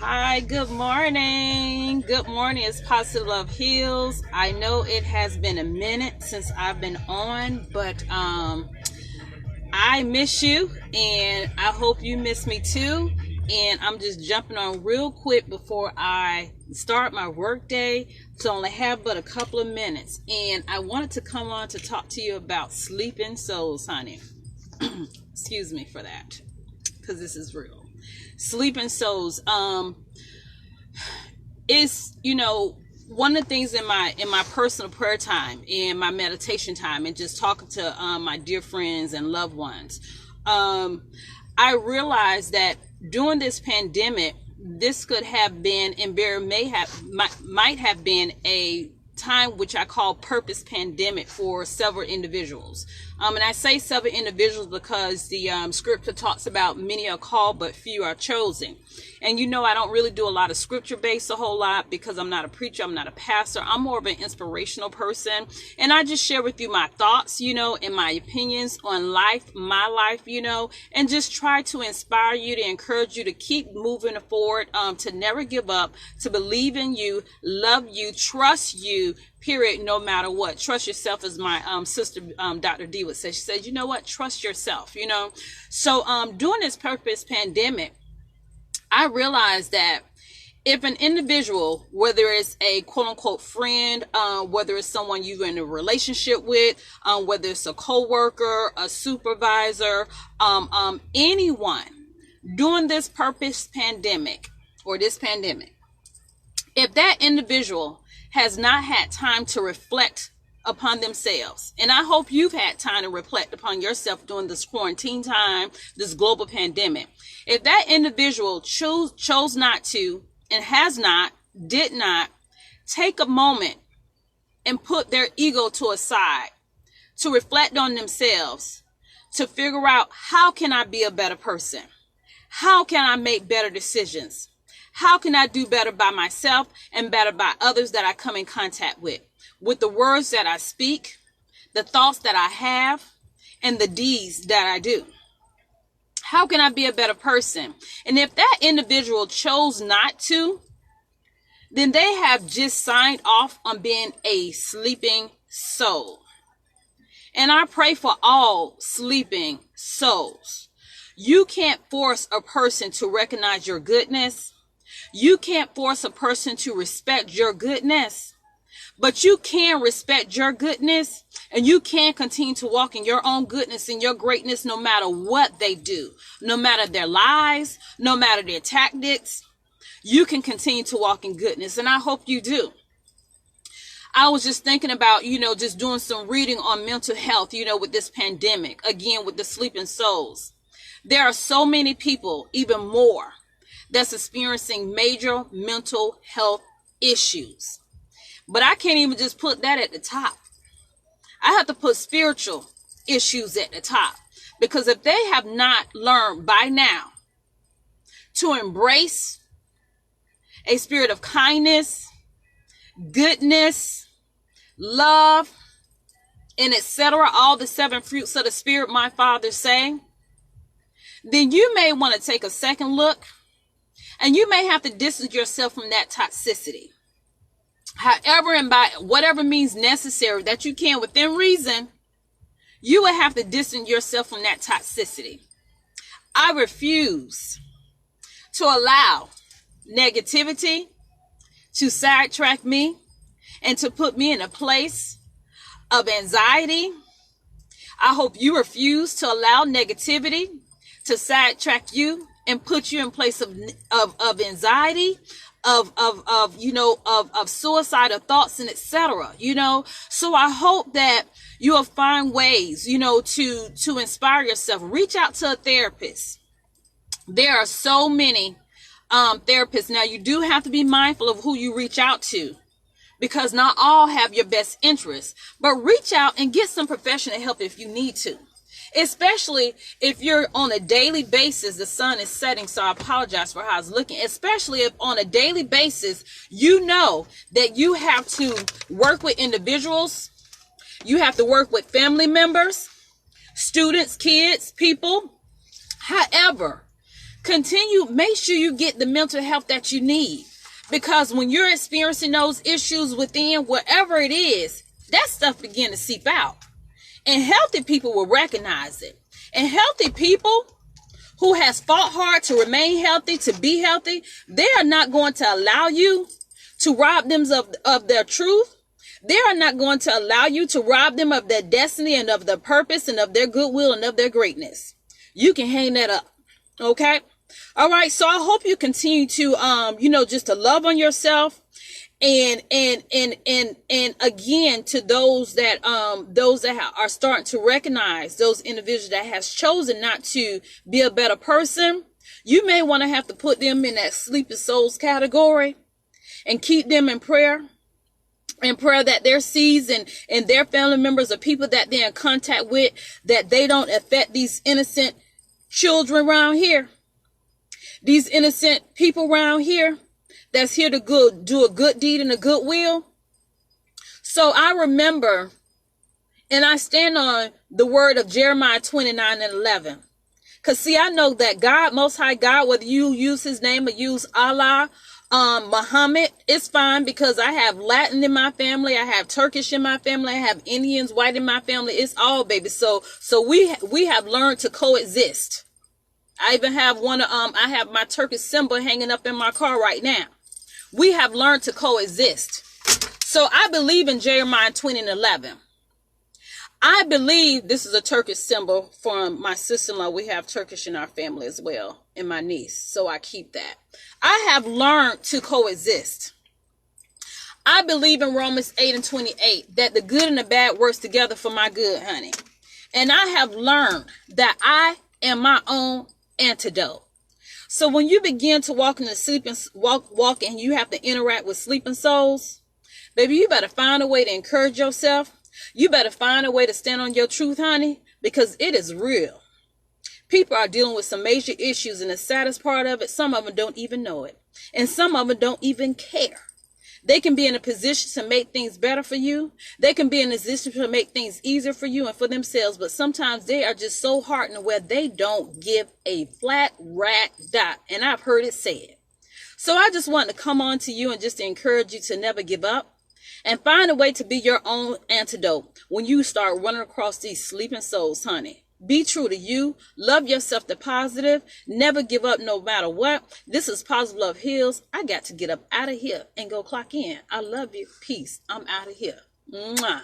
Hi, good morning. Good morning. It's Positive Love Heals. I know it has been a minute since I've been on, but I miss you and I hope you miss me too. And I'm just jumping on real quick before I start my work day. So I only have but a couple of minutes. And I wanted to come on to talk to you about sleeping souls, honey. Excuse me for that, because this is real. Sleeping souls. Is one of the things in my personal prayer time, in my meditation time, and just talking to my dear friends and loved ones, I realized that during this pandemic, this could have been and might have been a time which I call purpose pandemic for several individuals. And I say several individuals because the scripture talks about many are called but few are chosen. And I don't really do a lot of scripture based a whole lot because I'm not a preacher, I'm not a pastor. I'm more of an inspirational person. And I just share with you my thoughts, and my opinions on life, my life, and just try to inspire you, to encourage you to keep moving forward, to never give up, to believe in you, love you, trust you, period, no matter what. Trust yourself, as my sister Dr. D would say. She said, you know what, trust yourself. So during this purpose pandemic, I realized that if an individual, whether it's a quote unquote friend, whether it's someone you're in a relationship with, whether it's a coworker, a supervisor, anyone during this purpose pandemic or this pandemic, if that individual has not had time to reflect upon themselves, and I hope you've had time to reflect upon yourself during this quarantine time, this global pandemic. If that individual chose not to, and did not take a moment and put their ego to a side to reflect on themselves, to figure out, how can I be a better person? How can I make better decisions? How can I do better by myself and better by others that I come in contact with the words that I speak, the thoughts that I have, and the deeds that I do? How can I be a better person? And if that individual chose not to, then they have just signed off on being a sleeping soul. And I pray for all sleeping souls. You can't force a person to recognize your goodness. You can't force a person to respect your goodness, but you can respect your goodness, and you can continue to walk in your own goodness and your greatness no matter what they do, no matter their lies, no matter their tactics. You can continue to walk in goodness, and I hope you do. I was just thinking about, just doing some reading on mental health, with this pandemic, again, with the sleeping souls. There are so many people, even more, that's experiencing major mental health issues. But I can't even just put that at the top. I have to put spiritual issues at the top. Because if they have not learned by now to embrace a spirit of kindness, goodness, love, and etc., all the 7 fruits of the Spirit, my Father say, then you may want to take a second look, and you may have to distance yourself from that toxicity. However, and by whatever means necessary that you can within reason, you will have to distance yourself from that toxicity. I refuse to allow negativity to sidetrack me and to put me in a place of anxiety. I hope you refuse to allow negativity to sidetrack you and put you in place of anxiety, of suicidal thoughts and etc. So I hope that you'll find ways, to inspire yourself. Reach out to a therapist. There are so many therapists. Now, you do have to be mindful of who you reach out to, because not all have your best interests, but reach out and get some professional help if you need to. Especially if you're on a daily basis. The sun is setting, so I apologize for how I was looking. Especially if on a daily basis, you know that you have to work with individuals. You have to work with family members, students, kids, people. However, Make sure you get the mental health that you need. Because when you're experiencing those issues within, whatever it is, that stuff begin to seep out. And healthy people will recognize it. And healthy people who has fought hard to remain healthy, to be healthy, they are not going to allow you to rob them of their truth. They are not going to allow you to rob them of their destiny and of their purpose and of their goodwill and of their greatness. You can hang that up. Okay? All right. So I hope you continue to, just to love on yourself. And again, to those that are starting to recognize those individuals that has chosen not to be a better person, you may want to have to put them in that sleeping souls category and keep them in prayer. And prayer that their seeds and their family members or people that they're in contact with, that they don't affect these innocent children around here. These innocent people around here that's here to do a good deed and a good will. So I remember, and I stand on the word of Jeremiah 29:11. Because see, I know that God, Most High God, whether you use his name or use Allah, Muhammad, it's fine, because I have Latin in my family, I have Turkish in my family, I have Indians, white in my family. It's all, baby. So we have learned to coexist. I even have I have my Turkish symbol hanging up in my car right now. We have learned to coexist. So I believe in Jeremiah 20:11. I believe this is a Turkish symbol from my sister-in-law. We have Turkish in our family as well, and my niece. So I keep that. I have learned to coexist. I believe in Romans 8:28, that the good and the bad works together for my good, honey. And I have learned that I am my own antidote. So when you begin to walk in the sleeping walk and you have to interact with sleeping souls, baby, you better find a way to encourage yourself. You better find a way to stand on your truth, honey, because it is real. People are dealing with some major issues, and the saddest part of it, some of them don't even know it. And some of them don't even care. They can be in a position to make things better for you. They can be in a position to make things easier for you and for themselves. But sometimes they are just so hardened where they don't give a flat rat dot. And I've heard it said. So I just want to come on to you and just to encourage you to never give up. And find a way to be your own antidote when you start running across these sleeping souls, honey. Be true to you. Love yourself to positive. Never give up no matter what. This is Positive Love Heals. I got to get up out of here and go clock in. I love you. Peace. I'm out of here. Mwah.